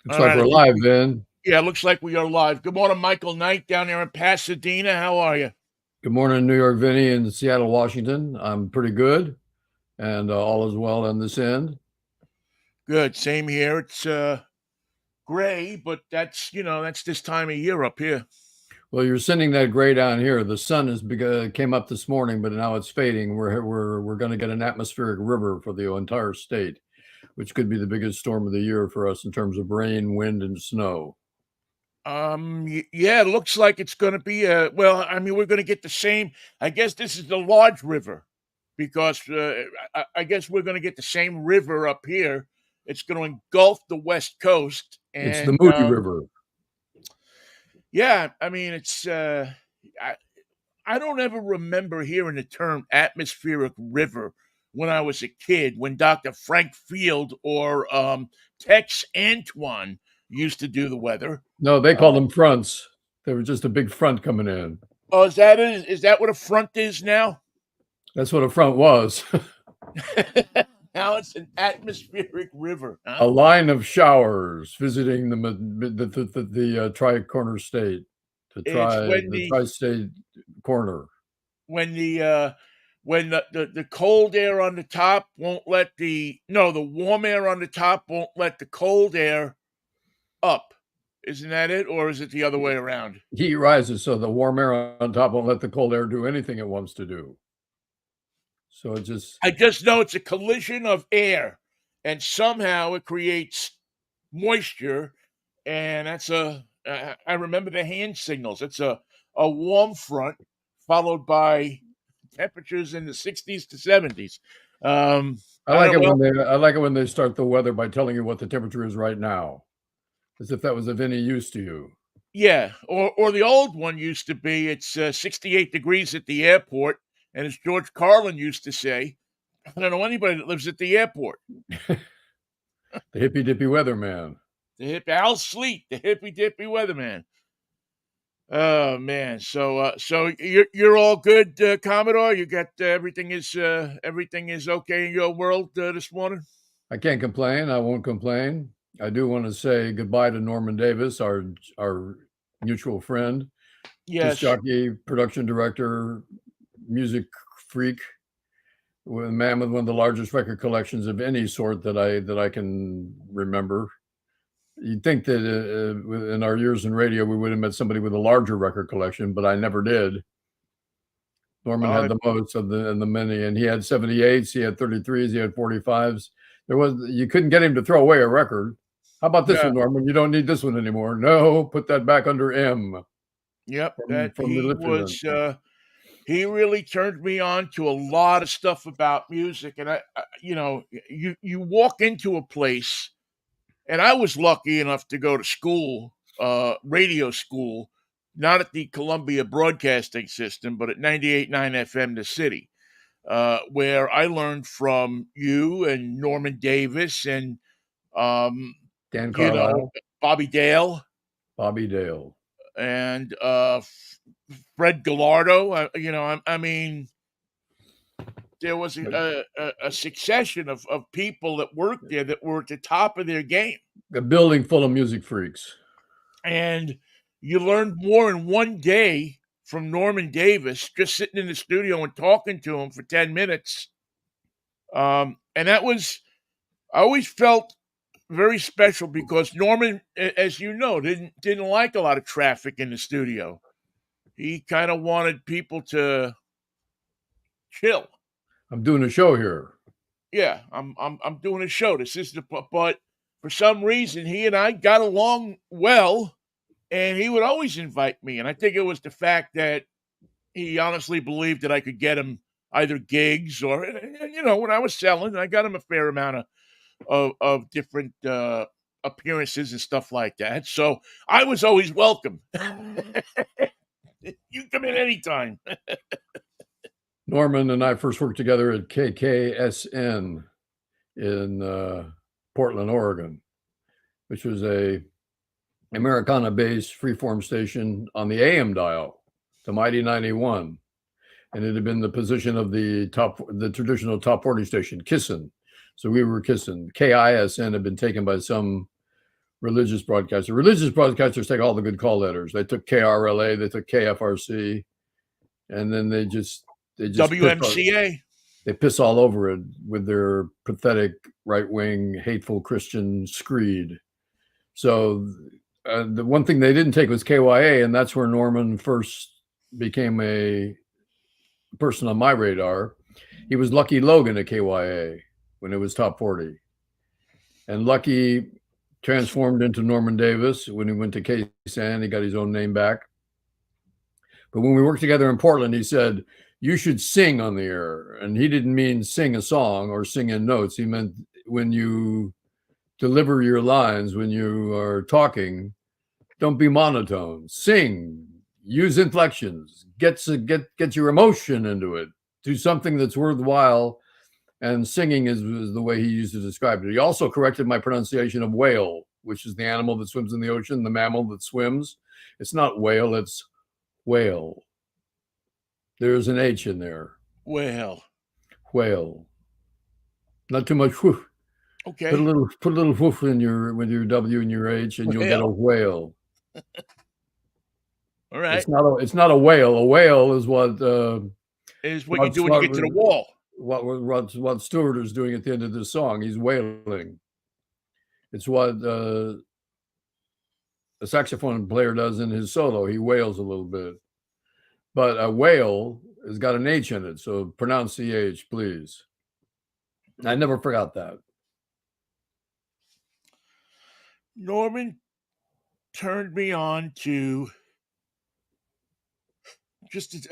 Looks All like we're right. live, Vin. Yeah, looks like we are live. Good morning, Michael Knight down there in Pasadena. How are you? Good morning, New York, Vinnie, in Seattle, Washington. I'm pretty good, and all is well on this end. Good. Same here. It's gray, but that's this time of year up here. Well, you're sending that gray down here. The sun came up this morning, but now it's fading. We're going to get an atmospheric river for the entire state, which could be the biggest storm of the year for us in terms of rain, wind, and snow. Yeah, it looks like it's going to be well, I mean, we're going to get the same. I guess this is the large river because I guess we're going to get the same river up here. It's going to engulf the West Coast It's the and Moody River. yeah, I mean, I, I don't ever remember hearing the term atmospheric river when I was a kid, when Dr. Frank Field or Tex Antoine used to do the weather. No, they Uh, call them fronts. They were just a big front coming in. oh, is that it? Is that what a front is now? That's what a front was. Now it's an atmospheric river. A Huh? line of showers visiting the tri-corner state, It's the tri-state corner. when the when the cold air on the top won't let the warm air on the top won't let the cold air up. Isn't that it? Or is it the other way around? Heat rises, so the warm air on top won't let the cold air do anything it wants to do. So it just I just know it's a collision of air, and somehow it creates moisture, and I remember the hand signals. It's a warm front followed by temperatures in the 60s to 70s. I I like don't it well, when they start the weather by telling you what the temperature is right now, as if that was of any use to you. yeah, or the old one used to be it's 68 degrees at the airport, and as George Carlin used to say, I don't know anybody that lives at the airport. The hippy dippy weatherman. Al Sleet, the hippy dippy weatherman. Oh man, so you're all good, Commodore. You got everything is okay in your world this morning. I can't complain. I won't complain. I do want to say goodbye to Norman Davis, our mutual friend, disc Yes. jockey, production director, music freak, a man with one of the largest record collections of any sort that I can remember. You'd think that in our years in radio, we would have met somebody with a larger record collection, but I never did. Norman Uh, had the most of the many, and he had 78s, he had 33s, he had 45s. You couldn't get him to throw away a record. How about this no. one, Norman? You don't need this one anymore. No, put that back under M Yep. from the Lifter. He really turned me on to a lot of stuff about music, and you walk into a place, and I was lucky enough to go to school, radio school, not at the Columbia Broadcasting System, but at 98.9 FM, the city, where I learned from you and Norman Davis and, um, Dan you know, Carlisle, Bobby Dale Bobby Dale. and Fred Gallardo. I mean, there was a succession of people that worked there that were at the top of their game. A building full of music freaks. And you learned more in one day from Norman Davis just sitting in the studio and talking to him for 10 minutes. And that was, I always felt very special because Norman, as you know, didn't like a lot of traffic in the studio. He kind of wanted people to chill. I'm doing a show here. Yeah, I'm doing a show. This is but for some reason he and I got along well, and he would always invite me. And I think it was the fact that he honestly believed that I could get him either gigs or when I was selling, I got him a fair amount of different appearances and stuff like that. So I was always welcome. You come in anytime. Norman and I first worked together at KKSN in Portland, Oregon, which was a Americana-based freeform station on the AM dial, the Mighty 91, and it had been the position of the traditional top 40 station, Kissin. So we were Kissin. KISN had been taken by some religious broadcaster. Religious broadcasters take all the good call letters. They took KRLA, they took KFRC, and then they just WMCA. They piss all over it with their pathetic right-wing, hateful Christian screed. So the one thing they didn't take was KYA, and that's where Norman first became a person on my radar. He was Lucky Logan at KYA when it was top 40. And Lucky transformed into Norman Davis when he went to KSAN. He got his own name back. But when we worked together in Portland, he said, you should sing on the air. And he didn't mean sing a song or sing in notes. He meant when you deliver your lines, when you are talking, don't be monotone. Sing, use inflections, get your emotion into it. Do something that's worthwhile. And singing is the way he used to describe it. He also corrected my pronunciation of whale, which is the animal that swims in the ocean, the mammal that swims. It's not whale, it's whale. There's an H in there. Whale. Not too much whoof. Okay. Put a little whoof in with your W and your H, and you'll get a whale. All right. It's not a whale. A whale is what is what you do when you get to the wall. What Stewart is doing at the end of this song. He's wailing. It's what a saxophone player does in his solo. He wails a little bit. But a whale has got an H in it, so pronounce the H, please. I never forgot that. Norman turned me on to just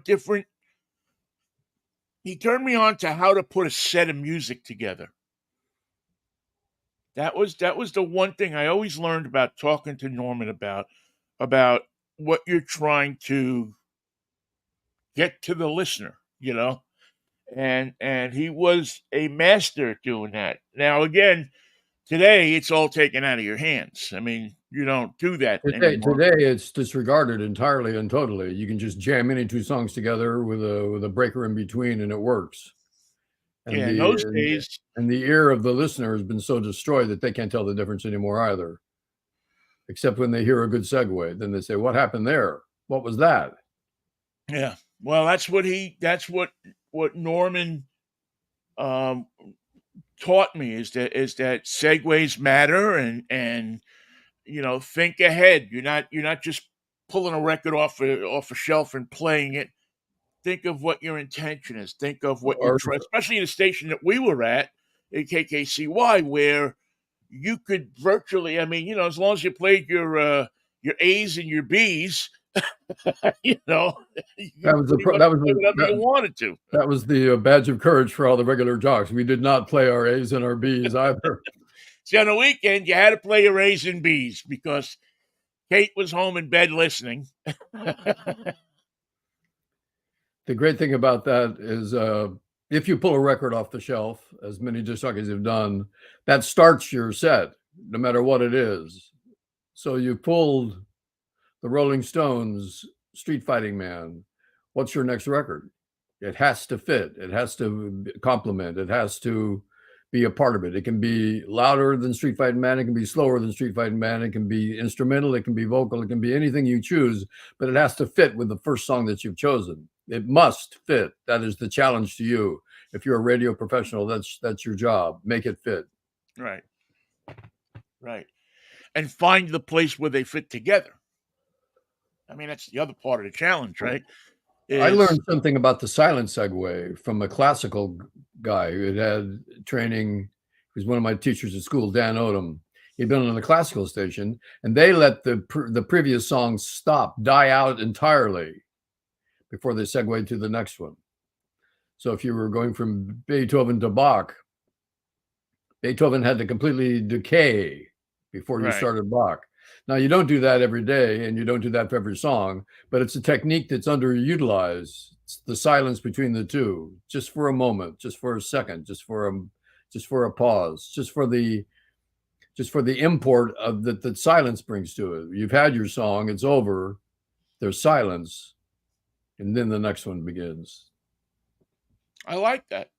different. He turned me on to how to put a set of music together. That was the one thing I always learned about talking to Norman about what you're trying to get to the listener, and he was a master at doing that. Now, again, today it's all taken out of your hands. I mean, you don't do that anymore. Today it's disregarded entirely and totally. You can just jam any two songs together with a breaker in between, and it works. And in those days, and the ear of the listener has been so destroyed that they can't tell the difference anymore either. Except when they hear a good segue, then they say, "What happened there? What was that?" Yeah. Well, that's what Norman taught me is that segues matter and think ahead. You're not just pulling a record off a shelf and playing it. Think of what your intention is. Think of what you're trying, especially in the station that we were at KKCY, where you could virtually, as long as you played your A's and your B's, that was whatever you wanted to. That was the badge of courage for all the regular jocks. We did not play our A's and our B's either. See, on the weekend, you had to play your A's and B's because Kate was home in bed listening. The great thing about that is if you pull a record off the shelf, as many disc jockeys have done, that starts your set, no matter what it is. So you pulled the Rolling Stones, Street Fighting Man. What's your next record? It has to fit. It has to complement. It has to be a part of it. It can be louder than Street Fighting Man. It can be slower than Street Fighting Man. It can be instrumental. It can be vocal. It can be anything you choose, but it has to fit with the first song that you've chosen. It must fit. That is the challenge to you. If you're a radio professional, that's your job. Make it fit. Right. And find the place where they fit together. I mean, that's the other part of the challenge, right? I learned something about the silent segue from a classical guy who had training. He was one of my teachers at school, Dan Odom. He'd been on the classical station, and they let the previous song die out entirely before they segued to the next one. So if you were going from Beethoven to Bach, Beethoven had to completely decay before you started Bach. Now, you don't do that every day, and you don't do that for every song, but it's a technique that's underutilized. It's the silence between the two, just for a moment, just for a second, just for a pause, just for the import of that silence brings to it. You've had your song, it's over, there's silence, and then the next one begins. I like that.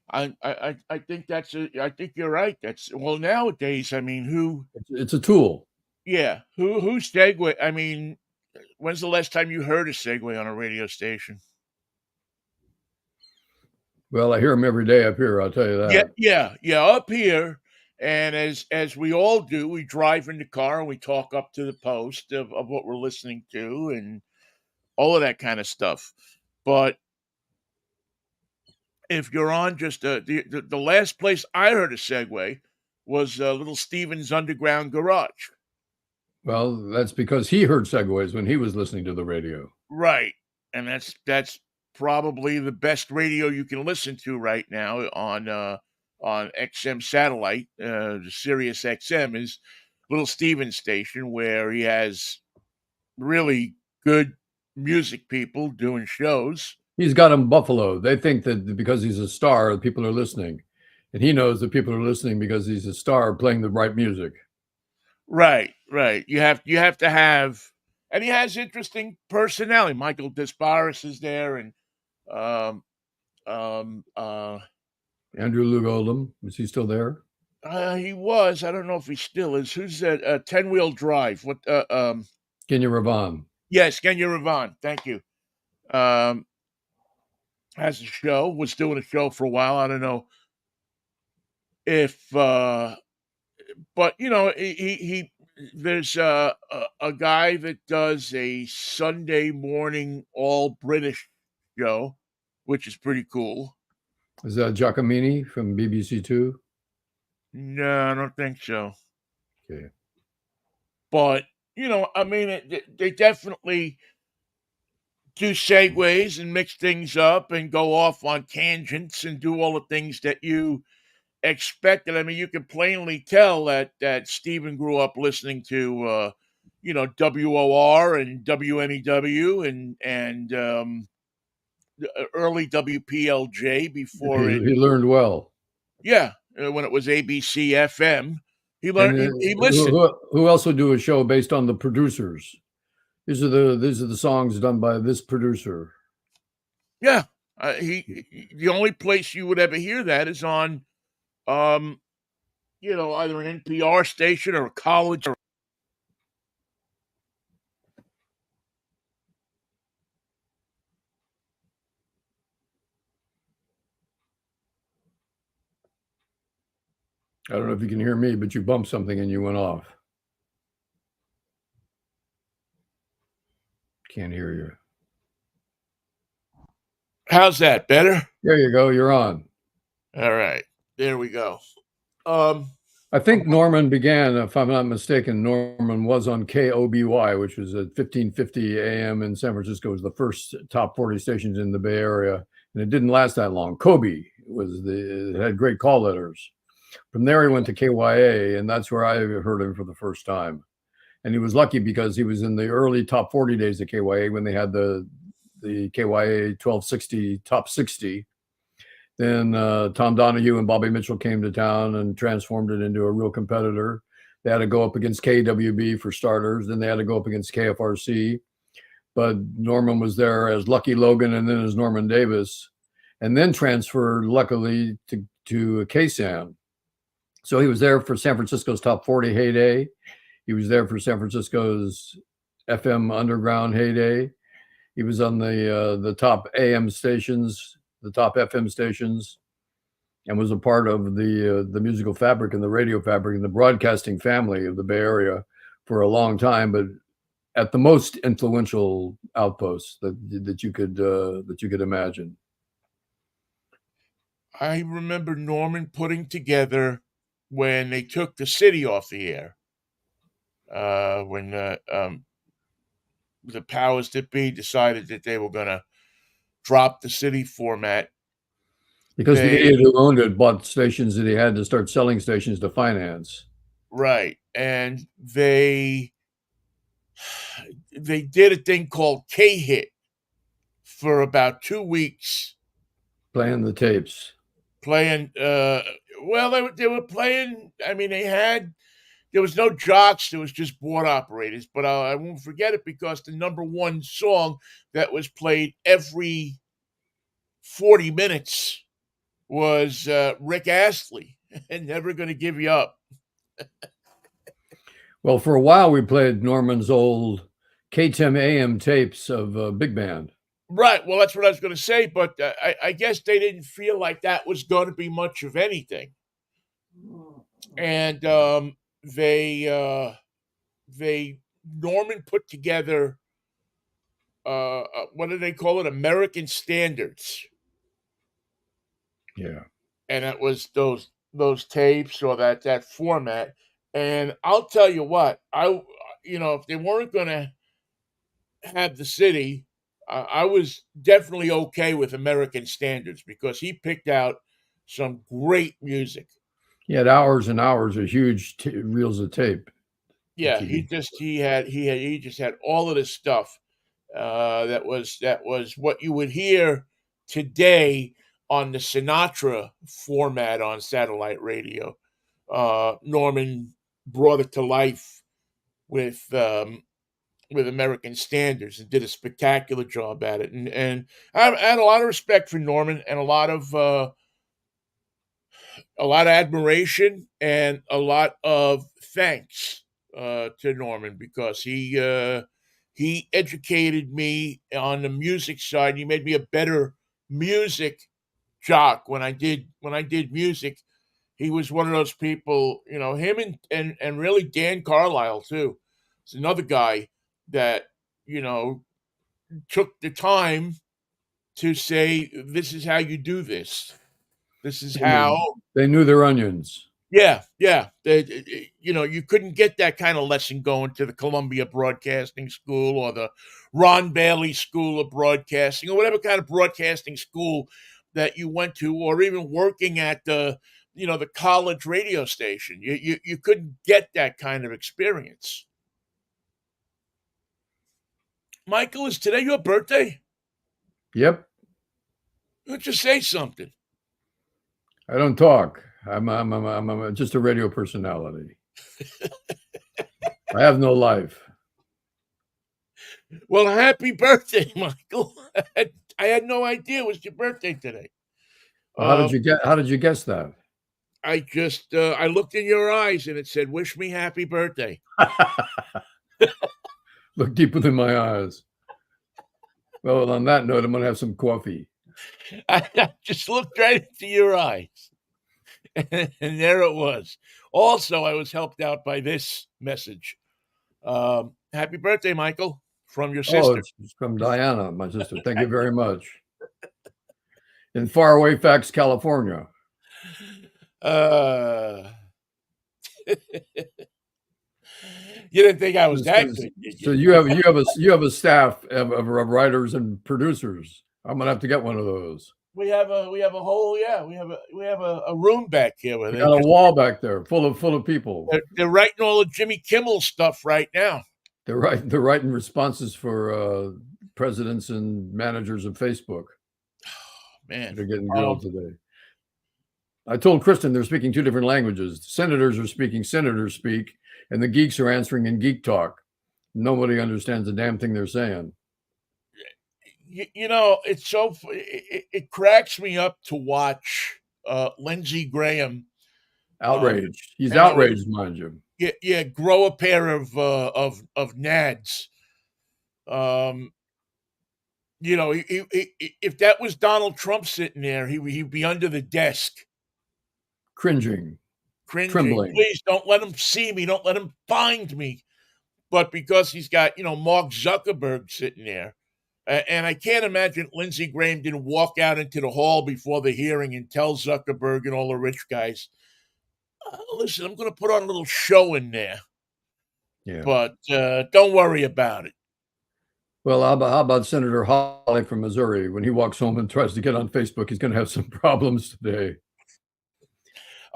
I think I think you're right. Well, nowadays, I mean, It's a tool. yeah, who segue? I mean, when's the last time you heard a segue on a radio station? Well, I hear them every day up here. I'll tell you Yeah, that. yeah, yeah, up here, and as we all do, we drive in the car and we talk up to the post of what we're listening to and all of that kind of stuff. But if you're on just the last place I heard a segue was Little Steven's Underground Garage. Well, that's because he heard segues when he was listening to the radio. Right. And that's probably the best radio you can listen to right now on XM satellite. The Sirius XM is Little Steven's station where he has really good music people doing shows. He's got them Buffalo. They think that because he's a star, people are listening. And he knows that people are listening because he's a star playing the right music. Right, right. You have to have, and he has interesting personality. Michael Desparis is there, and um um uh Andrew Lou Oldham, is he still there? he was. I don't know if he still is. Who's that? 10 Wheel Drive. What? Kenya Ravan. Yes, Kenya Ravan. Thank you. Um, has a show. Was doing a show for a while. I don't know if, but he there's a guy that does a Sunday morning all British show, which is pretty cool. Is that Giacomini from BBC Two? No, I don't think so. Okay. But I mean, they definitely do segues and mix things up and go off on tangents and do all the things that you expected. I mean, you can plainly tell that Stephen grew up listening to WOR and WNEW and early WPLJ before it. He learned well. Yeah, when it was ABC FM, he And learned. He listened. who else would do a show based on the producers? These are the songs done by this producer. Yeah, the only place you would ever hear that is on, um, either an NPR station or a college. I don't know if you can hear me, but you bumped something and you went off. Can't hear you. How's that? Better? There you go. You're on. All right, there we go. I think Norman began, if I'm not mistaken, Norman was on KOBY, which was at 1550 AM in San Francisco. It was the first top 40 stations in the Bay Area, and it didn't last that long. Kobe it had great call letters. From there, he went to KYA, and that's where I heard him for the first time. And he was lucky because he was in the early top 40 days of KYA when they had the KYA 1260 top 60. Then Tom Donahue and Bobby Mitchell came to town and transformed it into a real competitor. They had to go up against KWB for starters. Then they had to go up against KFRC. But Norman was there as Lucky Logan and then as Norman Davis, and then transferred, luckily, to KSAN. So he was there for San Francisco's top 40 heyday. He was there for San Francisco's FM underground heyday. He was on the top AM stations, the top FM stations, and was a part of the musical fabric and the radio fabric and the broadcasting family of the Bay Area for a long time, but at the most influential outposts that you could imagine. I remember Norman putting together when they took the city off the air. When the powers that be decided that they were going to drop the city format. Because the idiot who owned it bought stations that he had to start selling stations to finance. Right. And they did a thing called K-Hit for about 2 weeks. Playing the tapes. Playing, well, they were playing, I mean, there was no jocks, there was just board operators, but I won't forget it because the number one song that was played every 40 minutes was Rick Astley, and Never Gonna Give You Up. Well, for a while we played Norman's old KTM AM tapes of Big Band. Right. Well, that's what I was going to say, but I guess they didn't feel like that was going to be much of anything, and they Norman put together what do they call it? American Standards, Yeah. and it was those tapes or that format. And I'll tell you what, if they weren't going to have the city, I was definitely okay with American Standards because he picked out some great music. He had hours and hours of huge reels of tape. Yeah, he just had all of this stuff that was what you would hear today on the Sinatra format on satellite radio. Norman brought it to life with American Standards and did a spectacular job at it. And I had a lot of respect for Norman and a lot of admiration and a lot of thanks to Norman because he educated me on the music side. He made me a better music jock when I did music. He was one of those people, him and really Dan Carlisle too. It's another guy that, took the time to say, this is how you do this. This is how. They knew their onions. Yeah. You couldn't get that kind of lesson going to the Columbia Broadcasting School or the Ron Bailey School of Broadcasting or whatever kind of broadcasting school that you went to, or even working at the college radio station. You couldn't get that kind of experience. Michael, is today your birthday? Yep. Why don't you say something? I don't talk. I'm just a radio personality. I have no life. Well, happy birthday, Michael. I had no idea it was your birthday today. Well, how did you guess that? I just I looked in your eyes and it said, "Wish me happy birthday." Look deep within my eyes. Well, on that note, I'm going to have some coffee. I just looked right into your eyes. And there it was. Also, I was helped out by this message. Happy birthday, Michael, from your sister. Oh, it's from Diana, my sister. Thank you very much. In faraway Facts, California. You didn't think I was that good, did you? So you have a staff of writers and producers. I'm gonna have to get one of those. We have a whole we have a room back here where we got a wall back there full of people. They're writing all the Jimmy Kimmel stuff right now. They're writing responses for presidents and managers of Facebook. Oh, man, they're getting grilled today. I told Kristen they're speaking two different languages. Senators are speaking senator speak, and the geeks are answering in geek talk. Nobody understands a damn thing they're saying. It's so it cracks me up to watch Lindsey Graham outraged. He's outraged, mind you. Yeah, grow a pair of nads. If that was Donald Trump sitting there, he'd be under the desk, cringing, trembling. Please don't let him see me. Don't let him find me. But because he's got Mark Zuckerberg sitting there. And I can't imagine Lindsey Graham didn't walk out into the hall before the hearing and tell Zuckerberg and all the rich guys, listen, I'm going to put on a little show in there. Yeah. But don't worry about it. Well, how about Senator Hawley from Missouri? When he walks home and tries to get on Facebook, he's going to have some problems today.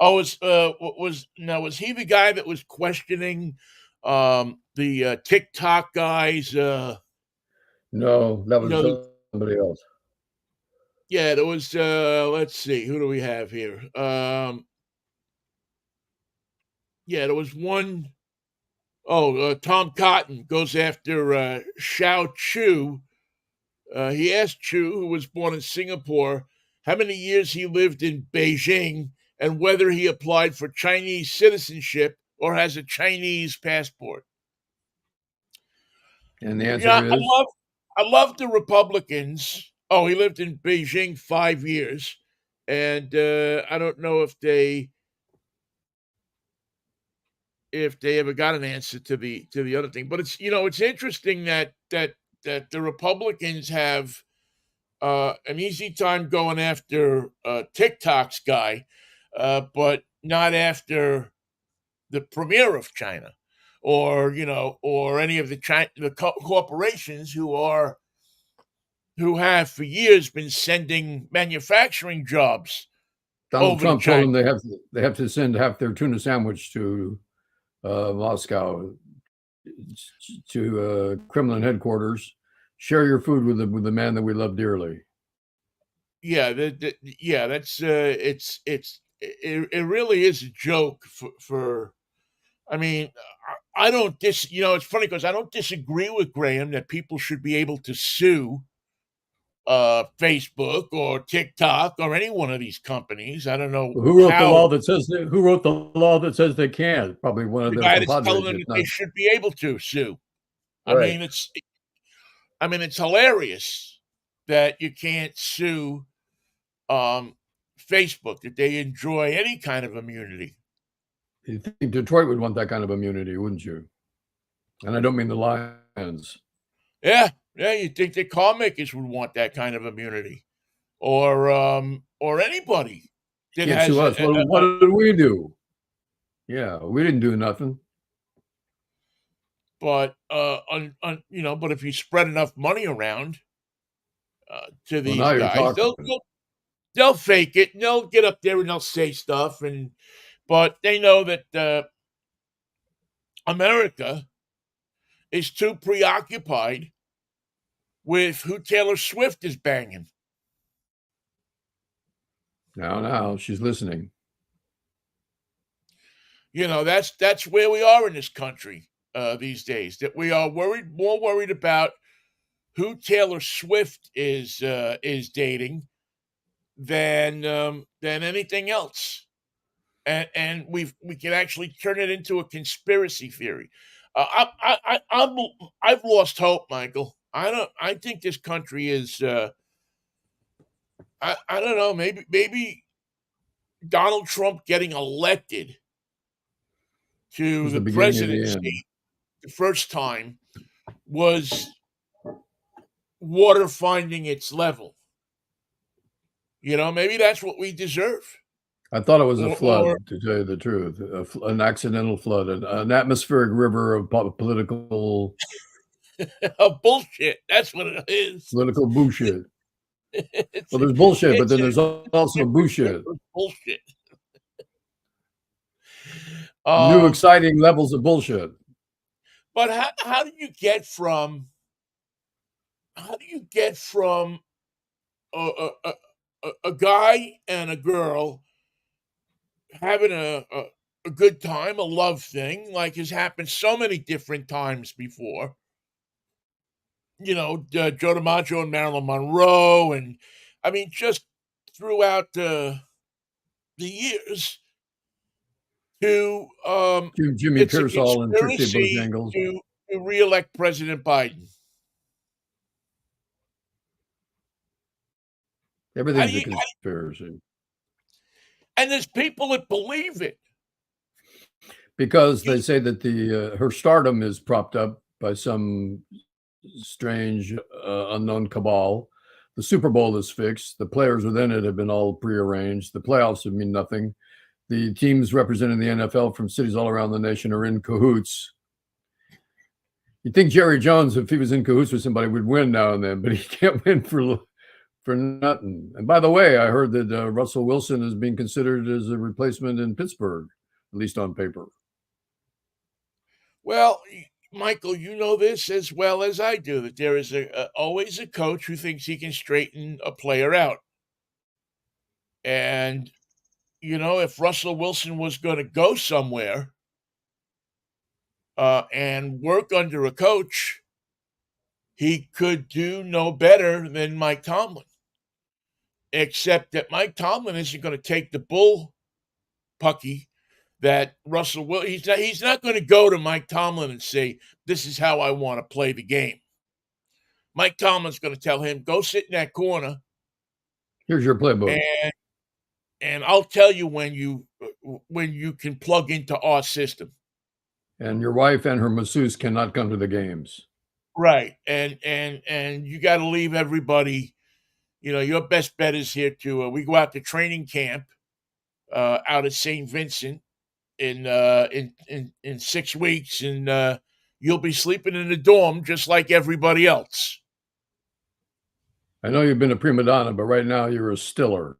Oh, was he the guy that was questioning the TikTok guys? No, that was somebody else. Yeah, there was, let's see, who do we have here? Yeah, there was one. Oh, Tom Cotton goes after Xiao Chu. He asked Chu, who was born in Singapore, how many years he lived in Beijing, and whether he applied for Chinese citizenship or has a Chinese passport. And the Yeah, answer is I love the Republicans. Oh, he lived in Beijing 5 years, and I don't know if they ever got an answer to the other thing. But it's interesting that the Republicans have an easy time going after TikTok's guy, but not after the premier of China, or any of the corporations who have for years been sending manufacturing jobs Donald over to Trump told China. them they have to send half their tuna sandwich to Moscow, to Kremlin headquarters. Share your food with the man that we love dearly. Yeah, that's it really is a joke for. I mean, I don't it's funny because I don't disagree with Graham that people should be able to sue Facebook or TikTok or any one of these companies. I don't know Who wrote the how law that says who wrote the law that says they can't? Probably one of the their guy that's telling compadres, them if that they not should be able to sue. right. It's hilarious that you can't sue Facebook, that they enjoy any kind of immunity. You think Detroit would want that kind of immunity, wouldn't you? And I don't mean the Lions. Yeah, you'd think that car makers would want that kind of immunity, or anybody that Can't has sue us. What did we do? Yeah, we didn't do nothing. but but if you spread enough money around to Well, these now you're guys, talking. they'll fake it and they'll get up there and they'll say stuff, but they know that America is too preoccupied with who Taylor Swift is banging. Now, she's listening. That's where we are in this country these days. That we are more worried about who Taylor Swift is dating than anything else, and we can actually turn it into a conspiracy theory. I've lost hope, Michael. I think this country is. I don't know. Maybe Donald Trump getting elected to It's the the beginning of the end. presidency the first time was water finding its level. Maybe that's what we deserve. I thought it was a flood, Or to tell you the truth, an accidental flood, an atmospheric river of political bullshit. That's what it is. bullshit. It's Well, there's bullshit, but it's then a there's also bullshit. bullshit. New exciting levels of bullshit. But how do you get from a guy and a girl having a good time, a love thing, like has happened so many different times before? Joe DiMaggio and Marilyn Monroe, and I mean, just throughout the years, to Jimmy it's a Pearsall and Trixie conspiracy Bojangles. to reelect President Biden. Everything's a conspiracy. And there's people that believe it. Because they say that her stardom is propped up by some strange, unknown cabal. The Super Bowl is fixed. The players within it have been all prearranged. The playoffs have mean nothing. The teams representing the NFL from cities all around the nation are in cahoots. You'd think Jerry Jones, if he was in cahoots with somebody, would win now and then, but he can't win for nothing. And by the way, I heard that Russell Wilson is being considered as a replacement in Pittsburgh, at least on paper. Well, Michael, you know this as well as I do, that there is always a coach who thinks he can straighten a player out. And, if Russell Wilson was going to go somewhere and work under a coach, he could do no better than Mike Tomlin. except that Mike Tomlin isn't going to take the bull pucky that Russell will. He's not going to go to Mike Tomlin and say, "This is how I want to play the game." Mike Tomlin's going to tell him, "Go sit in that corner, Here's your playbook. and I'll tell you when you can plug into our system." And your wife and her masseuse cannot come to the games. Right, and you got to leave everybody. Your best bet is here to we go out to training camp out at St. Vincent in 6 weeks, and you'll be sleeping in the dorm just like everybody else. I know you've been a prima donna, but right now you're a stiller.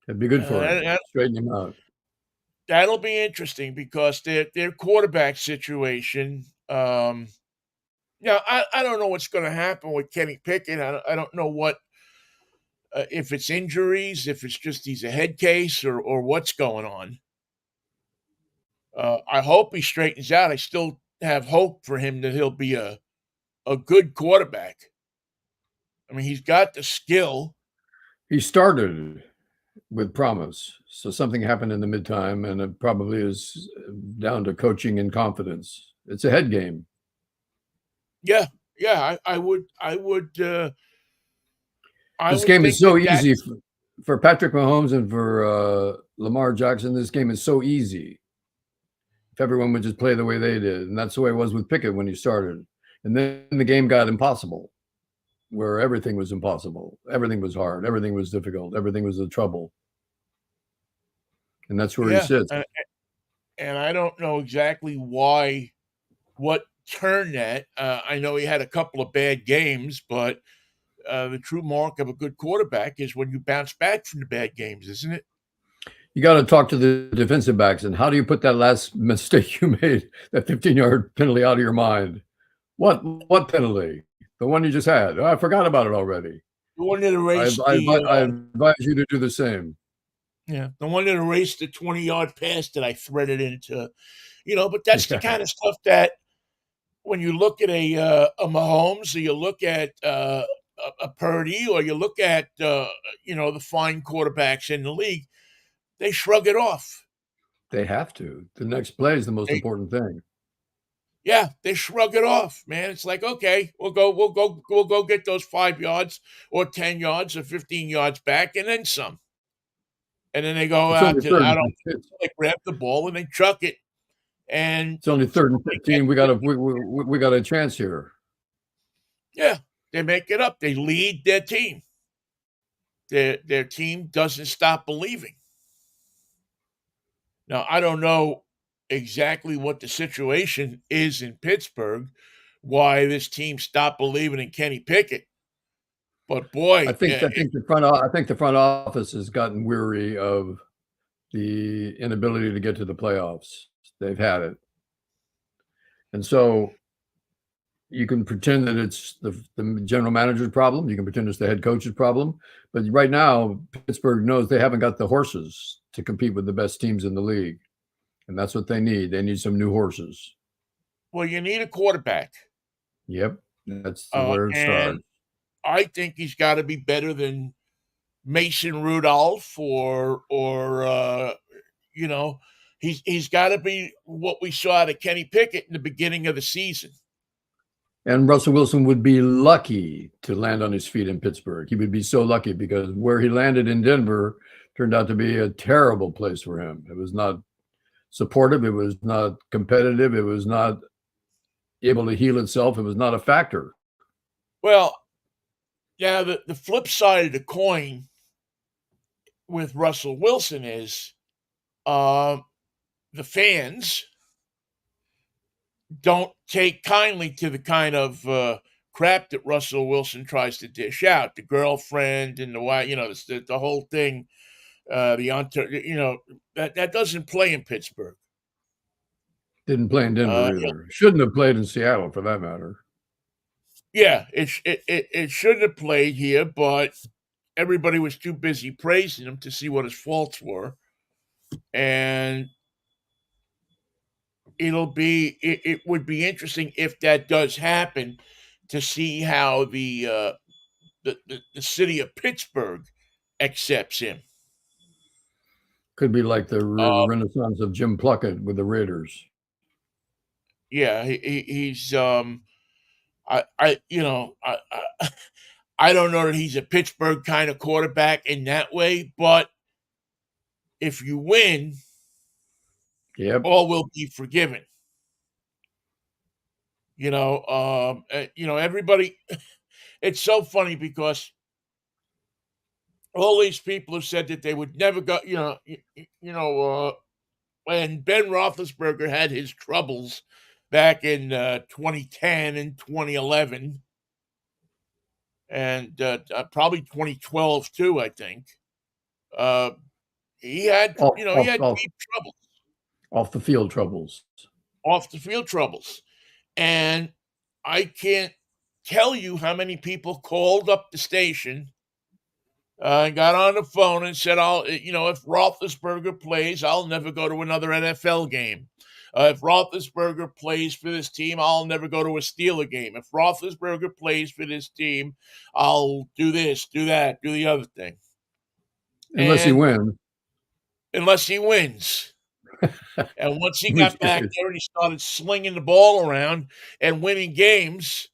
It'd be good for him. Straighten him out. That'll be interesting because their quarterback situation. Now, I don't know what's going to happen with Kenny Pickett. I don't know what if it's injuries, if it's just he's a head case, or what's going on. I hope he straightens out. I still have hope for him that he'll be a good quarterback. I mean, he's got the skill. He started with promise, so something happened in the midtime, and it probably is down to coaching and confidence. It's a head game. Yeah, I would. This game is so easy for Patrick Mahomes and for Lamar Jackson. This game is so easy. If everyone would just play the way they did, and that's the way it was with Pickett when he started, and then the game got impossible, where everything was impossible, everything was hard, everything was difficult, everything was a trouble, and that's where he sits. And I don't know exactly what turned that. I know he had a couple of bad games, but the true mark of a good quarterback is when you bounce back from the bad games, isn't it? You got to talk to the defensive backs, and how do you put that last mistake you made, that 15-yard penalty, out of your mind? What penalty? The one you just had. Oh, I forgot about it already. The one that erased I advise you to do the same. Yeah, the one that erased the 20-yard pass that I threaded into, but that's the kind of stuff that when you look at a Mahomes, or you look at a Purdy, or you look at the fine quarterbacks in the league, they shrug it off. They have to. The next play is the most important thing. Yeah, they shrug it off, man. It's like, okay, we'll go get those 5 yards or 10 yards or 15 yards back, and then some. And then they go out they grab the ball and they chuck it. And it's only 3rd and 15. We got a chance here. Yeah, they make it up. They lead their team. Their team doesn't stop believing. Now, I don't know exactly what the situation is in Pittsburgh, why this team stopped believing in Kenny Pickett. But boy, I think the front office has gotten weary of the inability to get to the playoffs. They've had it, and so you can pretend that it's the general manager's problem. You can pretend it's the head coach's problem. But right now, Pittsburgh knows they haven't got the horses to compete with the best teams in the league, and that's what they need. They need some new horses. Well, you need a quarterback. Yep, that's where it starts. I think he's got to be better than Mason Rudolph, or he's got to be what we saw out of Kenny Pickett in the beginning of the season. And Russell Wilson would be lucky to land on his feet in Pittsburgh. He would be so lucky, because where he landed in Denver turned out to be a terrible place for him. It was not supportive. It was not competitive. It was not able to heal itself. It was not a factor. Well, yeah, the flip side of the coin with Russell Wilson is the fans don't take kindly to the kind of crap that Russell Wilson tries to dish out. The girlfriend and the wife, the whole thing, that doesn't play in Pittsburgh. Didn't play in Denver either. Shouldn't have played in Seattle, for that matter. Yeah, it shouldn't have played here, but everybody was too busy praising him to see what his faults were. And it would be interesting if that does happen, to see how the the city of Pittsburgh accepts him. Could be like the Uh, renaissance of Jim Plunkett with the Raiders. yeah, he's I you know I don't know that he's a Pittsburgh kind of quarterback in that way, but if you win, Yep. all will be forgiven. Everybody. It's so funny because all these people have said that they would never go. When Ben Roethlisberger had his troubles back in 2010 and 2011, and probably 2012 too, I think. Uh, he had, Off, he off, had off, deep troubles, off the field troubles. off the field troubles, and I can't tell you how many people called up the station and got on the phone and said, if Roethlisberger plays, I'll never go to another NFL game. If Roethlisberger plays for this team, I'll never go to a Steeler game. If Roethlisberger plays for this team, I'll do this, do that, do the other thing. Unless he And wins. unless he wins. And once he In got which back case, there and he started slinging the ball around and winning games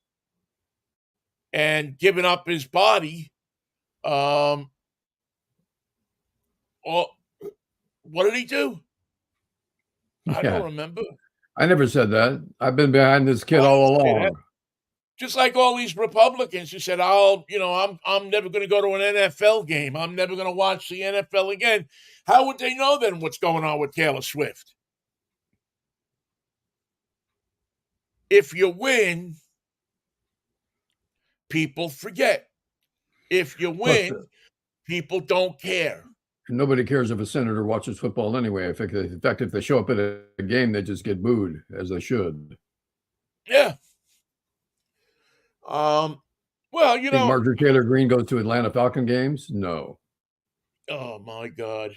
and giving up his body, um, well, what did he do? I don't yeah. remember. I never said that. I've been behind this kid I all didn't say that. along. Just like all these Republicans who said, I'm never going to go to an NFL game. I'm never going to watch the NFL again. How would they know then what's going on with Taylor Swift? If you win, people forget. If you Plus, win, people don't care. nobody cares if a senator watches football anyway. In fact, if they show up at a game, they just get booed, as they should. Yeah. Well, Think Marjorie Taylor Greene goes to Atlanta Falcon games? No. oh my God.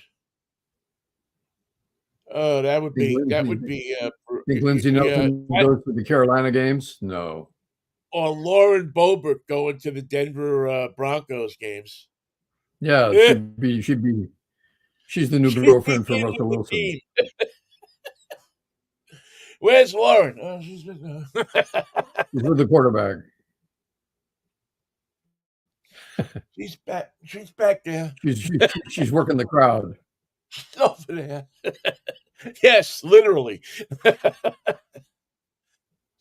Oh, that would Think be Lindsey, think Lindsey yeah. Nelson goes to the Carolina games? No. Or Lauren Boebert going to the Denver Broncos games. Yeah, Eh, she's the new she'd be girlfriend for leading Russell the Wilson. team. Where's Lauren? Oh, she's been, She's with the quarterback. she's back. She's back there. She's working the crowd. She's over there. Yes, literally.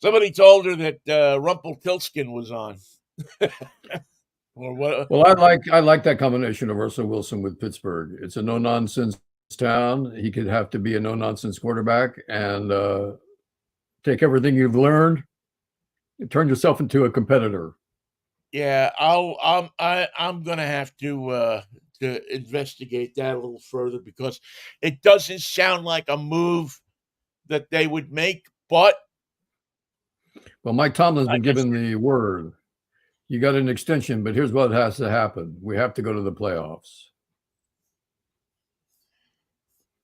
Somebody told her that Rumpelstiltskin was on. Or what? Well, I like that combination of Russell Wilson with Pittsburgh. It's a no nonsense town. He could have to be a no nonsense quarterback and take everything you've learned and turn yourself into a competitor. Yeah, I'm gonna have to investigate that a little further because it doesn't sound like a move that they would make. But Well, Mike Tomlin's I been guess given the word. You got an extension, but here's what has to happen. We have to go to the playoffs.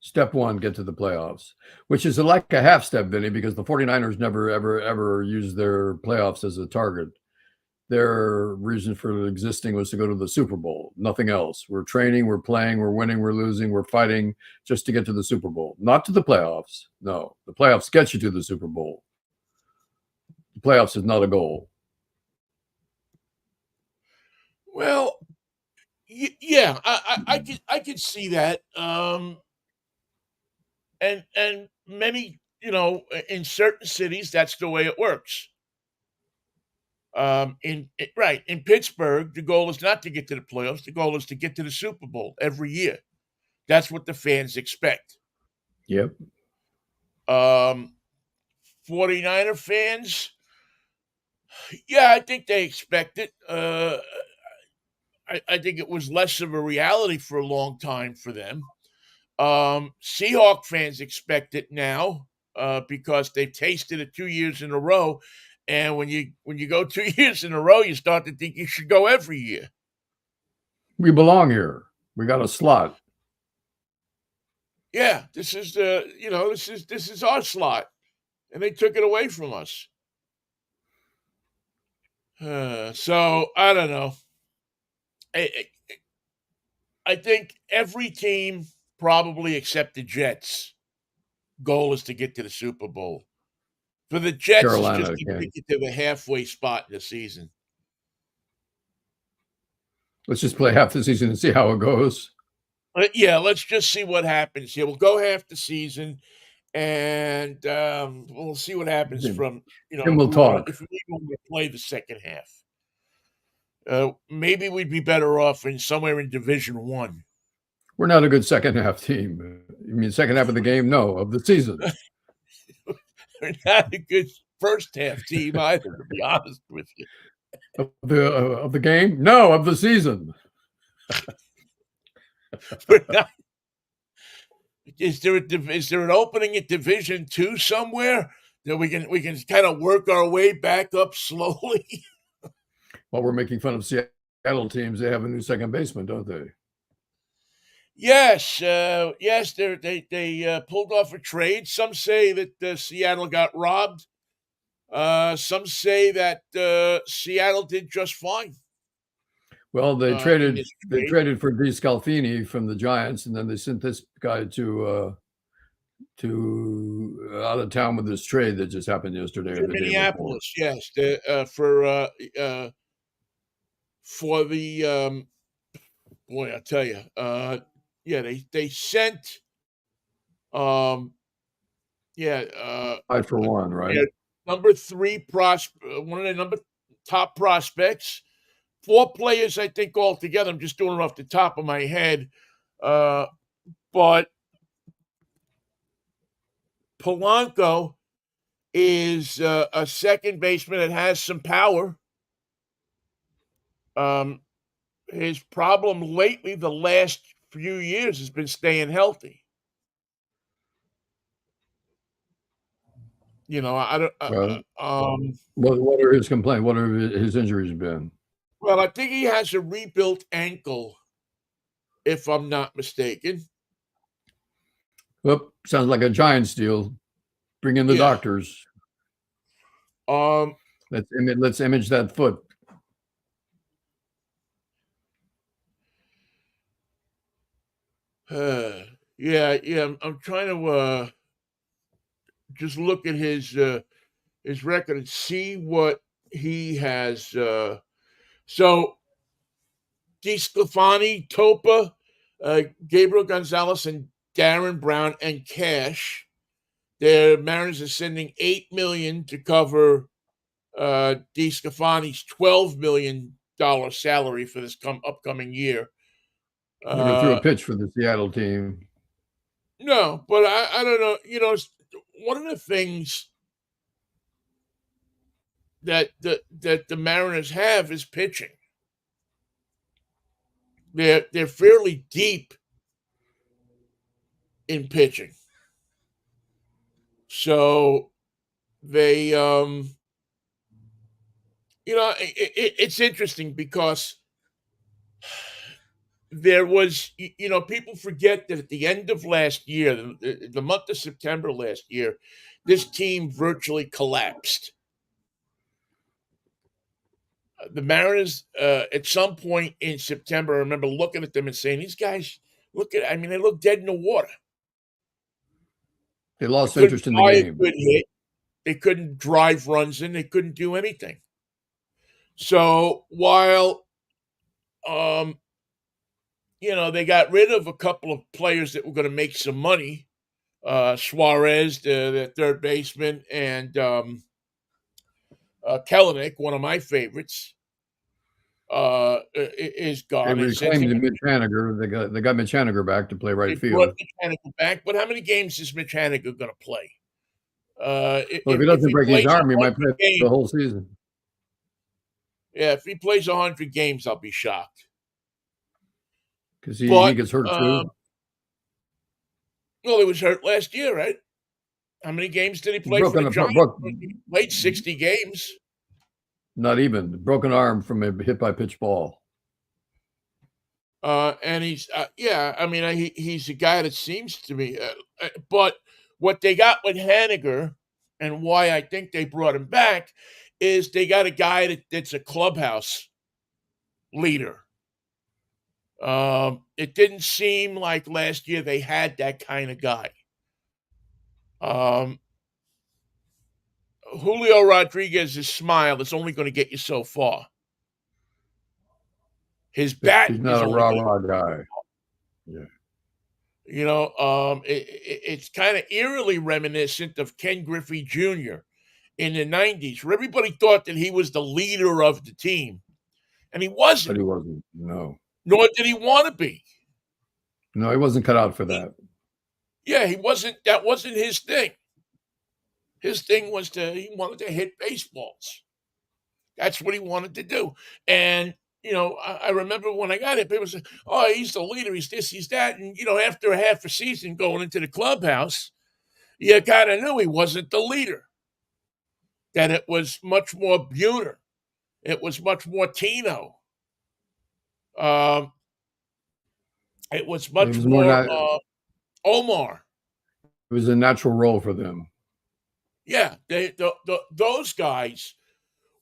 Step one, get to the playoffs, which is like a half step, Vinny, because the 49ers never, ever used their playoffs as a target. Their reason for existing was to go to the Super Bowl, nothing else. We're training, we're playing, we're winning, we're losing, we're fighting just to get to the Super Bowl, not to the playoffs. No, the playoffs get you to the Super Bowl. The playoffs is not a goal. well, yeah, I could see that. And many, in certain cities, that's the way it works. In Pittsburgh, the goal is not to get to the playoffs. The goal is to get to the Super Bowl every year. That's what the fans expect. Yep. 49er fans, yeah, I think they expect it. I think it was less of a reality for a long time for them. Seahawk fans expect it now because they've tasted it 2 years in a row. And when you go 2 years in a row, you start to think you should go every year. We belong here. We got a slot. Yeah, this is this is our slot, and they took it away from us. So I don't know. I think every team, probably except the Jets, goal is to get to the Super Bowl. For the Jets, it's just Carolina to can. make it to the halfway spot in the season. Let's just play half the season and see how it goes. Yeah, let's just see what happens here. We'll go half the season, and we'll see what happens Then from then we'll talk. if we even want to play the second half. Maybe we'd be better off in somewhere in Division One. We're not a good second half team. You mean second half of the game? No, of the season. We're not a good first half team either, to be honest with you. Of the game? No, of the season. We're not. Is there an opening at Division Two somewhere that we can kind of work our way back up slowly? While we're making fun of Seattle teams, they have a new second baseman, don't they? Yes, yes. They pulled off a trade. Some say that Seattle got robbed. Some say that Seattle did just fine. Well, they in traded this they trade. traded for DeScalfini from the Giants, and then they sent this guy to out of town with this trade that just happened yesterday or For the day before. Minneapolis, yes. For the boy, I tell you, yeah, they sent yeah, Five for one, right? yeah, number three one of the top prospects. 4 players, I think, altogether. I'm just doing it off the top of my head. But Polanco is a second baseman that has some power. His problem lately, the last few years, has been staying healthy. I don't. What are his complaints? What are his injuries been? Well, I think he has a rebuilt ankle, if I'm not mistaken. Well, sounds like a Giants deal. Bring in the Yeah. doctors. Um. Let's image that foot. Yeah. I'm trying to just look at his record and see what he has. So DeSclafani, Topa, Gabriel Gonzalez, and Darren Brown and Cash. The Mariners are sending $8 million to cover DeSclafani's $12 million salary for this upcoming year. Never threw a pitch for the Seattle team. No, but I don't know. One of the things that the Mariners have is pitching. They're fairly deep in pitching. So they it's interesting because there was people forget that at the end of last year, the month of September last year, this team virtually collapsed. The Mariners, at some point in September, I remember looking at them and saying, "These guys they look dead in the water." They lost interest in the game. Good hit. They couldn't drive runs in. They couldn't do anything. So while, they got rid of a couple of players that were going to make some money, Suarez, the third baseman, and Kellenic, one of my favorites, is gone. They reclaimed Mitch Haniger. They got Mitch Haniger back to play right field. Brought Mitch Haniger back, but how many games is Mitch Haniger going to play? If he doesn't break his arm, he might play the whole season. Yeah, if he plays 100 games, I'll be shocked. Because he gets hurt too. Well, he was hurt last year, right? How many games did he play for the Giants? He played 60 games. Not even. Broken arm from a hit by pitch ball. And he's he's a guy that seems to be. But what they got with Haniger, and why I think they brought him back, is they got a guy that's a clubhouse leader. It didn't seem like last year they had that kind of guy. Um, Julio Rodriguez's smile is only going to get you so far. His bat He's is not a only going rah-rah guy. Yeah. it's kind of eerily reminiscent of Ken Griffey Jr. in the 90s, where everybody thought that he was the leader of the team. And he But wasn't, he wasn't. No. nor did he want to be. No, he wasn't cut out for that. Yeah, he wasn't. That wasn't his thing. His thing was he wanted to hit baseballs. That's what he wanted to do. And, I remember when I got it, people said, oh, he's the leader. He's this, he's that. And, after a half a season going into the clubhouse, you kind of knew he wasn't the leader. That it was much more Buhner. It was much more Tino. It was It much was more Omar. it was a natural role for them. Yeah, those guys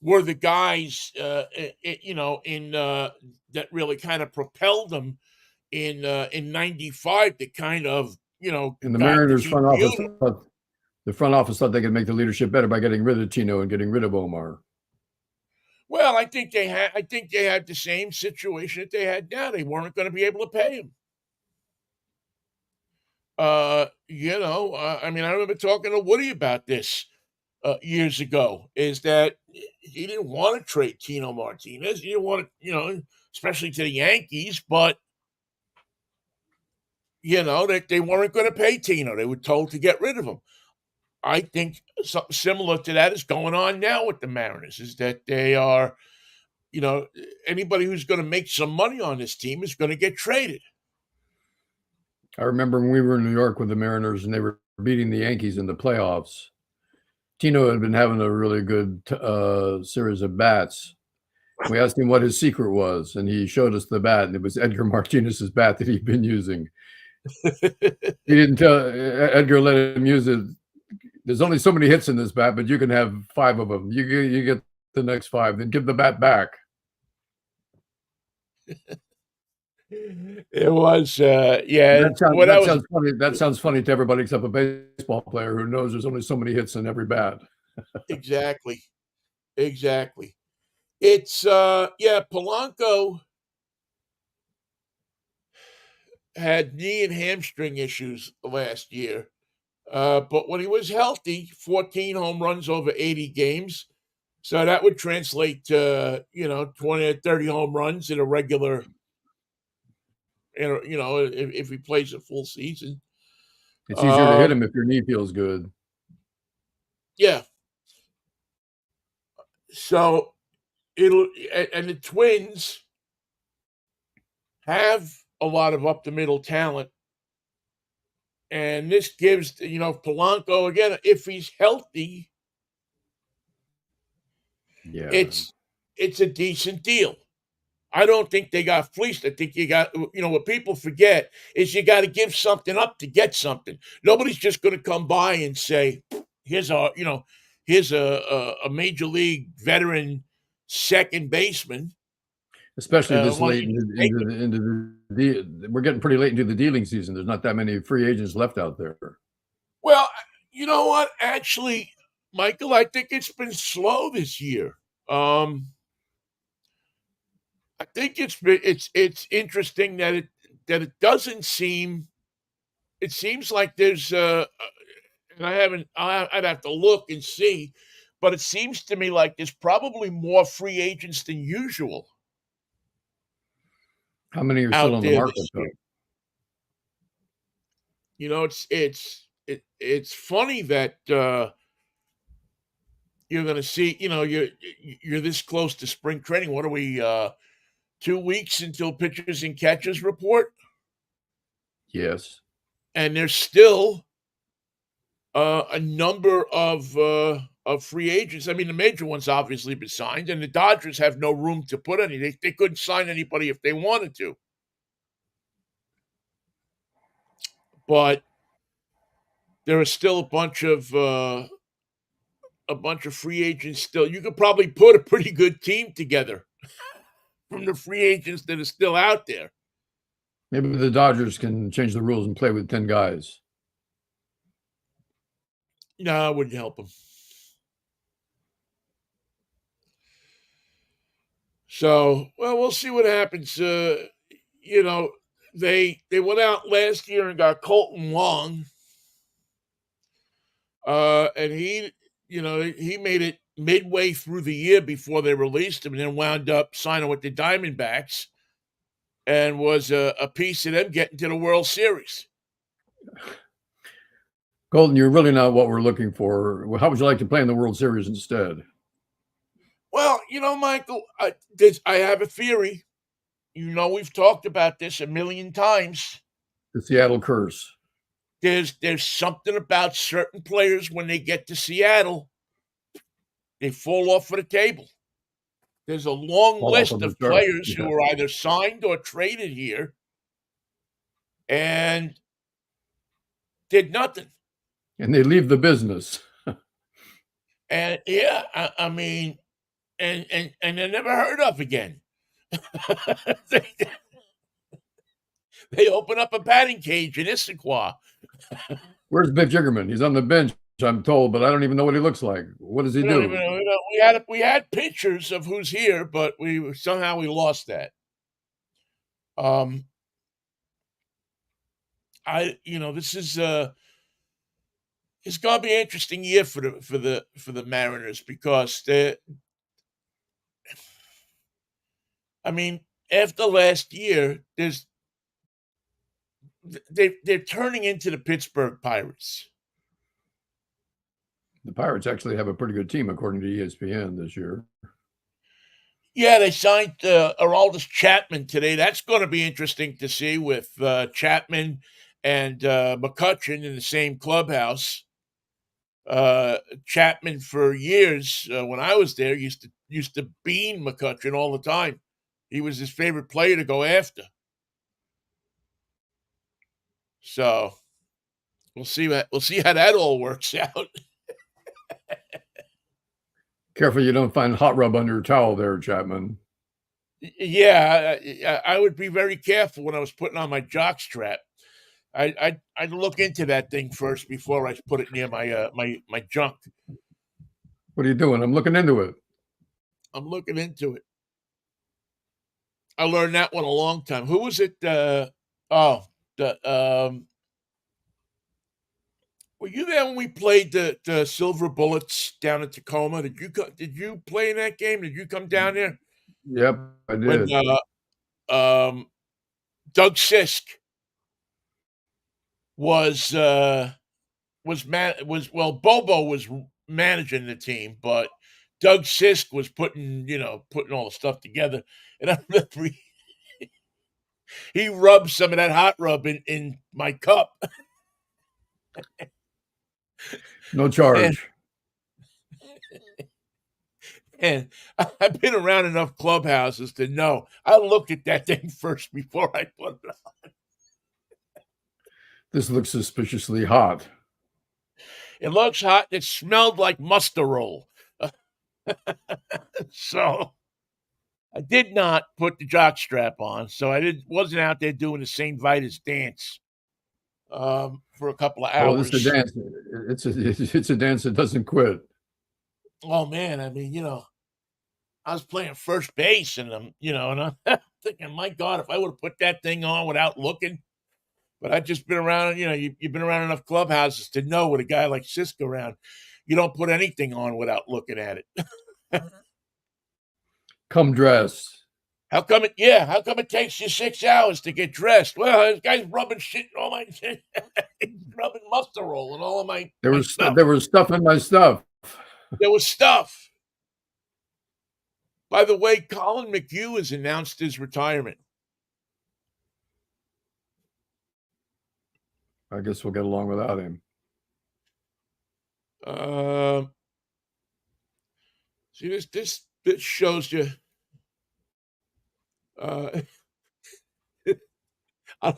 were the guys, that really kind of propelled them in '95. That kind of And the got Mariners defeat front office Buhner. thought they could make the leadership better by getting rid of Tino and getting rid of Omar. Well, I think they had the same situation that they had now. They weren't going to be able to pay him. I remember talking to Woody about this years ago. Is that he didn't want to trade Tino Martinez. He didn't want to, especially to the Yankees, but that they weren't going to pay Tino. They were told to get rid of him. I think something similar to that is going on now with the Mariners. Is that they are, anybody who's going to make some money on this team is going to get traded. I remember when we were in New York with the Mariners and they were beating the Yankees in the playoffs. Tino had been having a really good series of bats. We asked him what his secret was, and he showed us the bat, and it was Edgar Martinez's bat that he'd been using. He didn't tell Edgar let him use it. There's only so many hits in this bat, but you can have 5 of them. You get the next 5, then give the bat back. It was, yeah. That sounds funny to everybody except a baseball player who knows there's only so many hits in every bat. Exactly. It's Polanco had knee and hamstring issues last year. But when he was healthy, 14 home runs over 80 games. So that would translate to, 20 or 30 home runs in a regular, if he plays a full season. It's easier to hit him if your knee feels good. Yeah. So and the Twins have a lot of up the middle talent. And this gives, Polanco, again, if he's healthy, yeah, it's a decent deal. I don't think they got fleeced. I think you got, what people forget is you got to give something up to get something. Nobody's just going to come by and say, here's a major league veteran second baseman. Especially this late into the we're getting pretty late into the dealing season. There's not that many free agents left out there. Well, you know what? Actually, Michael, I think it's been slow this year. I think it's interesting that it doesn't seem. It seems like there's and I'd have to look and see, but it seems to me like there's probably more free agents than usual. How many are still on the market though? It's funny that you're going to see. You're this close to spring training. What are we? 2 weeks until pitchers and catchers report. Yes, and there's still a number of free agents. I mean, the major ones obviously been signed, and the Dodgers have no room to put any. They couldn't sign anybody if they wanted to. But there are still a bunch of free agents still. You could probably put a pretty good team together from the free agents that are still out there. Maybe the Dodgers can change the rules and play with 10 guys. No, it wouldn't help them. So, well, we'll see what happens. You know, they went out last year and got Colton Long, and he made it midway through the year before they released him, and then wound up signing with the Diamondbacks, and was a piece of them getting to the World Series. Colton, you're really not what we're looking for. How would you like to play in the World Series instead? Well, Michael, I have a theory. We've talked about this a million times. The Seattle curse. There's something about certain players when they get to Seattle, they fall off of the table. There's a long list of players who are either signed or traded here and did nothing. And they leave the business. And yeah, I mean, and they're never heard of again. They open up a batting cage in Issaquah. Where's Biff Jiggerman? He's on the bench, I'm told, but I don't even know what he looks like. What does he do? We had pictures of who's here, but we lost that. This is it's gonna be an interesting year for the Mariners because after last year, they're turning into the Pittsburgh Pirates. The Pirates actually have a pretty good team, according to ESPN this year. Yeah, they signed Aroldis Chapman today. That's going to be interesting to see with Chapman and McCutchen in the same clubhouse. Chapman, for years when I was there, used to bean McCutchen all the time. He was his favorite player to go after. So we'll see how that all works out. Careful you don't find hot rub under your towel there, Chapman. Yeah, I would be very careful when I was putting on my jock strap. I'd look into that thing first before I put it near my junk. What are you doing? I'm looking into it. I'm looking into it. I learned that one a long time. Who was it? Were you there when we played the Silver Bullets down in Tacoma? Did you play in that game? Did you come down there? Yep, I did. When Doug Sisk Bobo was managing the team, but Doug Sisk was putting all the stuff together. And I remember he rubbed some of that hot rub in my cup. No charge. And I've been around enough clubhouses to know I looked at that thing first before I put it on. This looks suspiciously hot. It looks hot. It smelled like mustard roll. So I did not put the jock strap on. So I wasn't out there doing the St. Vitus dance for a couple of hours. Well, it's a dance. It's a dance that doesn't quit. Oh man, I was playing first base and and I'm thinking, my God, if I would have put that thing on without looking. But I've just been around, you've been around enough clubhouses to know with a guy like Sisk around, you don't put anything on without looking at it. Come dressed. How come it takes you 6 hours to get dressed? Well, this guy's rubbing shit in all my shit. He's rubbing mustard roll and all of my There was stuff in my stuff. There was stuff. By the way, Colin McHugh has announced his retirement. I guess we'll get along without him. See, this shows you. I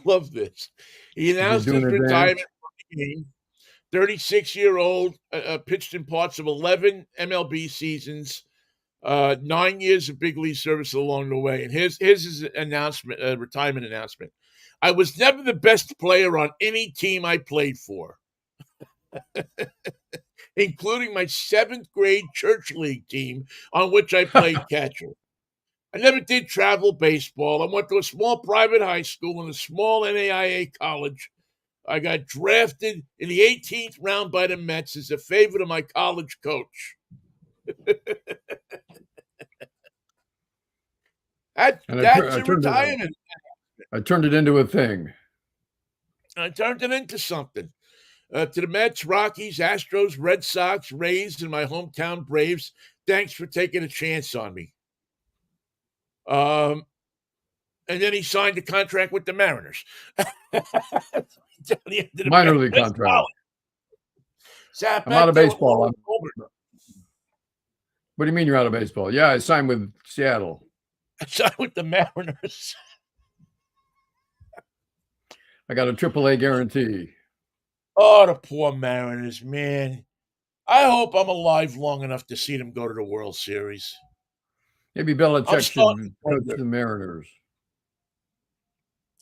love this. He announced his retirement from the game. 36-year-old, pitched in parts of 11 MLB seasons, 9 years of big league service along the way. And here's his announcement, retirement announcement. I was never the best player on any team I played for, including my 7th grade church league team on which I played catcher. I never did travel baseball. I went to a small private high school and a small NAIA college. I got drafted in the 18th round by the Mets as a favorite of my college coach. That's a retirement. I turned it into a thing. I turned it into something. To the Mets, Rockies, Astros, Red Sox, Rays, and my hometown Braves, thanks for taking a chance on me. And then he signed a contract with the Mariners. Minor league contract. I'm out of baseball. What do you mean you're out of baseball? Yeah, I signed with Seattle. I signed with the Mariners. I got a AAA guarantee. Oh, the poor Mariners, man. I hope I'm alive long enough to see them go to the World Series. Maybe Belichick should coach the Mariners.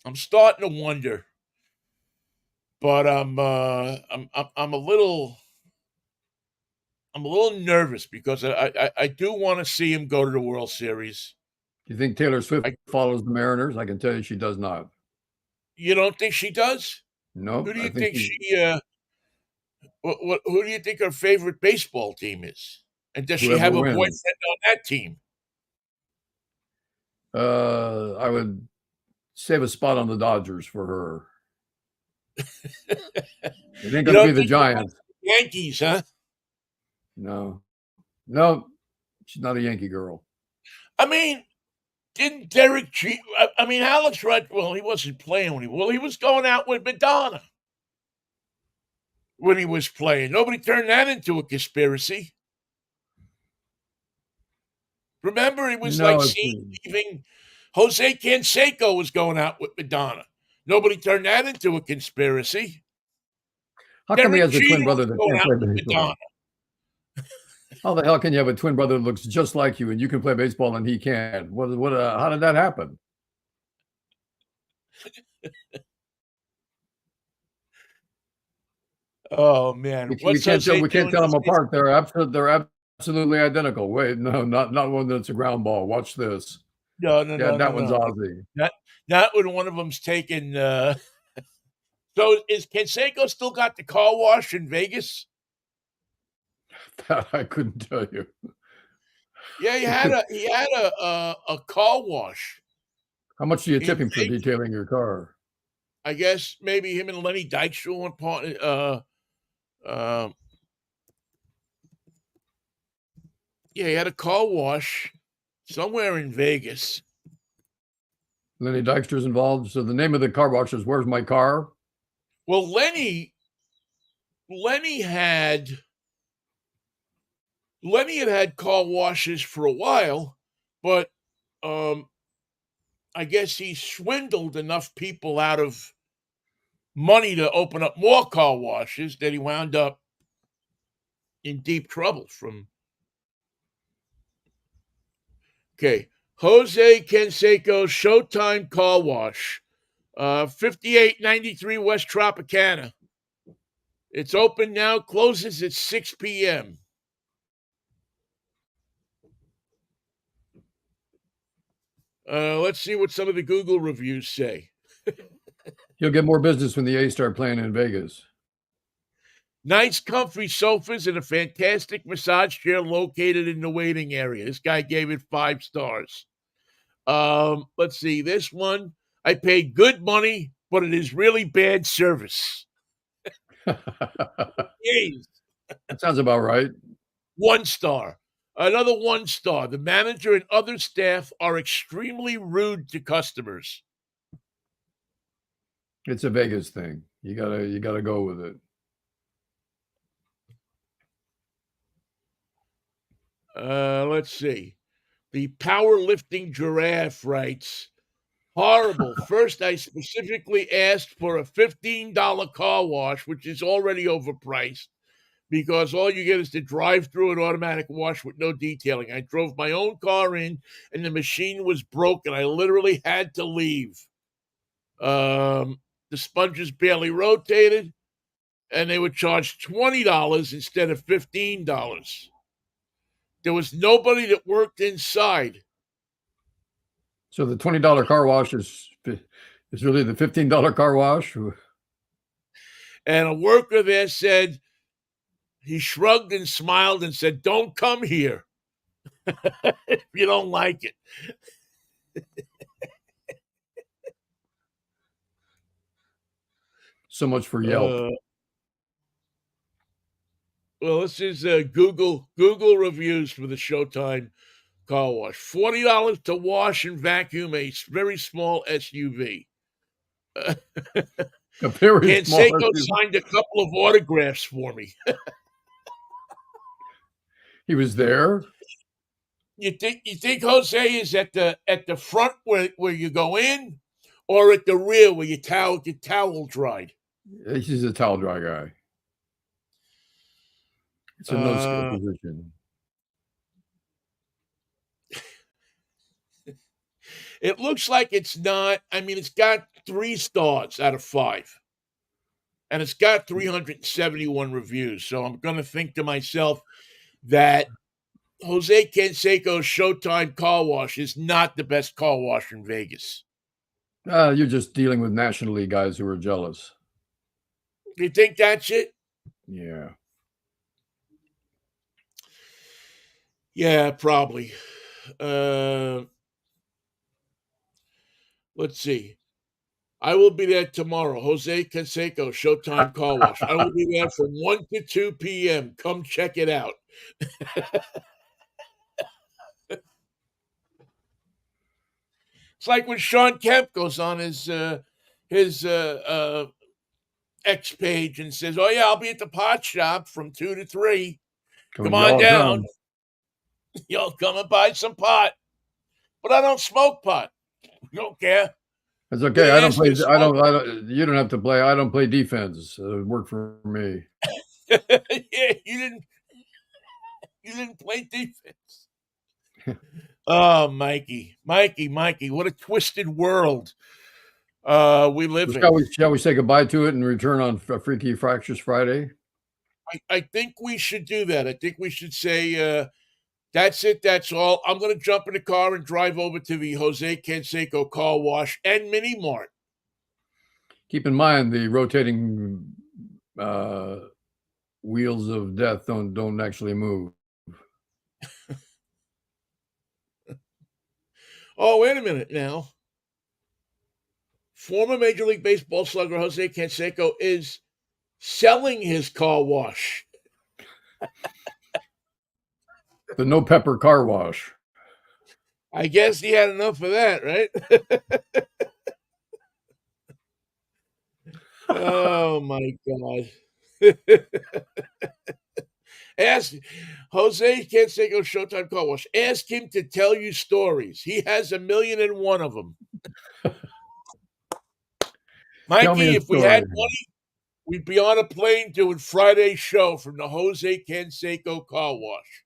I'm starting to wonder, but I'm a little nervous because I do want to see him go to the World Series. Do you think Taylor Swift follows the Mariners? I can tell you she does not. You don't think she does? No. Who do you think who do you think her favorite baseball team is? And does she have a boyfriend on that team? I would save a spot on the Dodgers for her. It ain't going to be the Giants. Yankees, huh? No, she's not a Yankee girl. I mean, didn't Derek G? I mean, Alex Rudd. Well, he wasn't playing he was going out with Madonna when he was playing. Nobody turned that into a conspiracy. Remember, it was seen leaving. Jose Canseco was going out with Madonna. Nobody turned that into a conspiracy. How come he has a twin brother that can't play baseball? How the hell can you have a twin brother that looks just like you and you can play baseball and he can't? How did that happen? Oh man, we can't tell them apart. They're absolutely identical. Wait, no, not one that's a ground ball. Watch this. No. That one's Ozzy. Not when one of them's taken. So is Canseco still got the car wash in Vegas? That I couldn't tell you. Yeah, he had a car wash. How much do you tip him for detailing your car? I guess maybe him and Lenny Dykstra one part. Yeah, he had a car wash somewhere in Vegas. Lenny Dykstra's involved. So the name of the car wash is "Where's My Car?" Well, Lenny had car washes for a while, but I guess he swindled enough people out of money to open up more car washes that he wound up in deep trouble from. Okay, Jose Canseco Showtime Car Wash, 5893 West Tropicana. It's open now, closes at 6 p.m. Let's see what some of the Google reviews say. You'll get more business when the A's start playing in Vegas. Nice, comfy sofas and a fantastic massage chair located in the waiting area. This guy gave it 5 stars. Let's see. This one, I paid good money, but it is really bad service. Jeez. That sounds about right. 1 star. Another 1 star. The manager and other staff are extremely rude to customers. It's a Vegas thing. You gotta go with it. Let's see. The powerlifting giraffe writes, horrible. First, I specifically asked for a $15 car wash, which is already overpriced, because all you get is the drive-through and automatic wash with no detailing. I drove my own car in, and the machine was broken. I literally had to leave. The sponges barely rotated, and they were charged $20 instead of $15. There was nobody that worked inside. So the $20 car wash is really the $15 car wash. And a worker there said, he shrugged and smiled and said, "Don't come here if you don't like it." So much for Yelp. Well, this is Google reviews for the Showtime car wash. $40 to wash and vacuum a very small SUV. A very small Canseco SUV. signed a couple of autographs for me. He was there. You think Jose is at the front where you go in, or at the rear where your towel dried? He's a towel dry guy. It's a no-skill position. It looks like it's not. I mean, it's got 3 stars out of 5. And it's got 371 reviews. So I'm going to think to myself that Jose Canseco's Showtime car wash is not the best car wash in Vegas. You're just dealing with National League guys who are jealous. You think that's it? Yeah. Yeah, probably. Let's see. I will be there tomorrow. Jose Canseco, Showtime car wash. I will be there from 1 to 2 p.m. Come check it out. It's like when Sean Kemp goes on his X page and says, "Oh yeah, I'll be at the pot shop from 2 to 3. Come on down. You'll come and buy some pot." But I don't smoke pot. Don't care. It's okay. I don't play. I don't. You don't have to play. I don't play defense. It worked for me. Yeah, you didn't play defense. Oh, Mikey, what a twisted world we live in. Shall we say goodbye to it and return on Freaky Fractures Friday? I think we should do that. I think we should say, that's it. That's all. I'm going to jump in the car and drive over to the Jose Canseco car wash and mini mart. Keep in mind the rotating wheels of death don't actually move. Oh, wait a minute now. Former Major League Baseball slugger Jose Canseco is selling his car wash. The no pepper car wash. I guess he had enough of that, right? Oh my God. Ask Jose Canseco Showtime car wash. Ask him to tell you stories. He has 1,000,001 of them. Mikey, if we had money, we'd be on a plane doing Friday's show from the Jose Canseco car wash.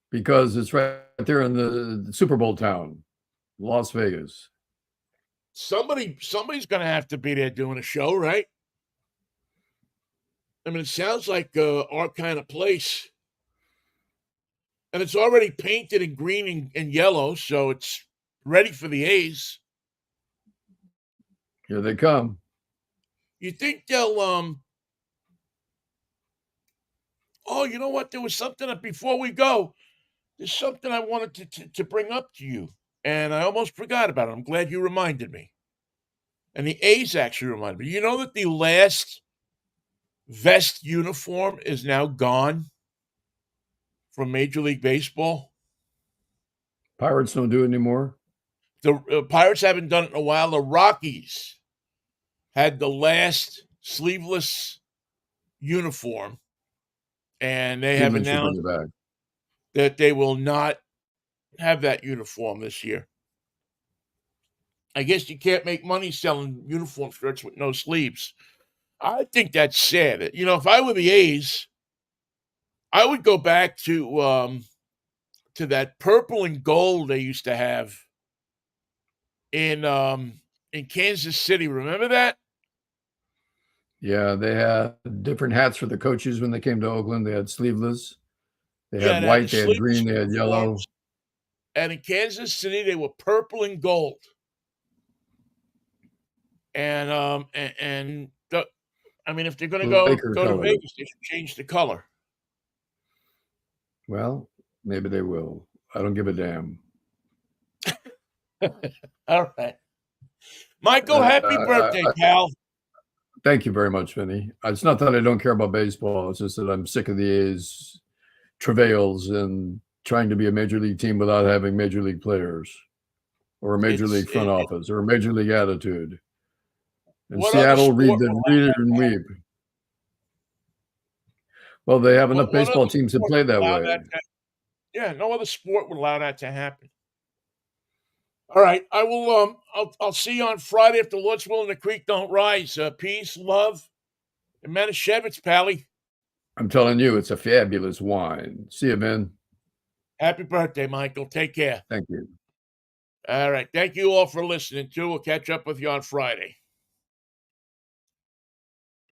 Because it's right there in the Super Bowl town, Las Vegas. Somebody's going to have to be there doing a show, right? I mean, it sounds like our kind of place. And it's already painted in green and yellow, so it's ready for the A's. Here they come. You think they'll oh, you know what? There was something that before we go, there's something I wanted to bring up to you, and I almost forgot about it. I'm glad you reminded me. And the A's actually reminded me. You know that the last vest uniform is now gone from Major League Baseball? Pirates don't do it anymore? The Pirates haven't done it in a while. The Rockies had the last sleeveless uniform, and they have announced that they will not have that uniform this year. I guess you can't make money selling uniform shirts with no sleeves. I think that's sad. You know, if I were the A's, I would go back to that purple and gold they used to have in in Kansas City. Remember that? Yeah, they had different hats for the coaches when they came to Oakland. They had sleeveless, they Yeah, had they had white, the they had sleeveless green, they had yellow. uniforms. And in Kansas City, they were purple and gold. And I mean, if they're going to Laker go to color. Vegas, they should change the color. Well, maybe they will. I don't give a damn. All right. Michael, happy birthday, pal. Thank you very much, Vinny. It's not that I don't care about baseball. It's just that I'm sick of the A's travails and trying to be a major league team without having major league players or a major league front office or a major league attitude. In Seattle, read it and weep. Well, they have enough baseball teams that play that way. Yeah, no other sport would allow that to happen. All right, I will. I'll see you on Friday if the Lord's willing. The creek don't rise. Peace, love, and Manischewitz, Pally. I'm telling you, it's a fabulous wine. See you, man. Happy birthday, Michael. Take care. Thank you. All right. Thank you all for listening, too. We'll catch up with you on Friday.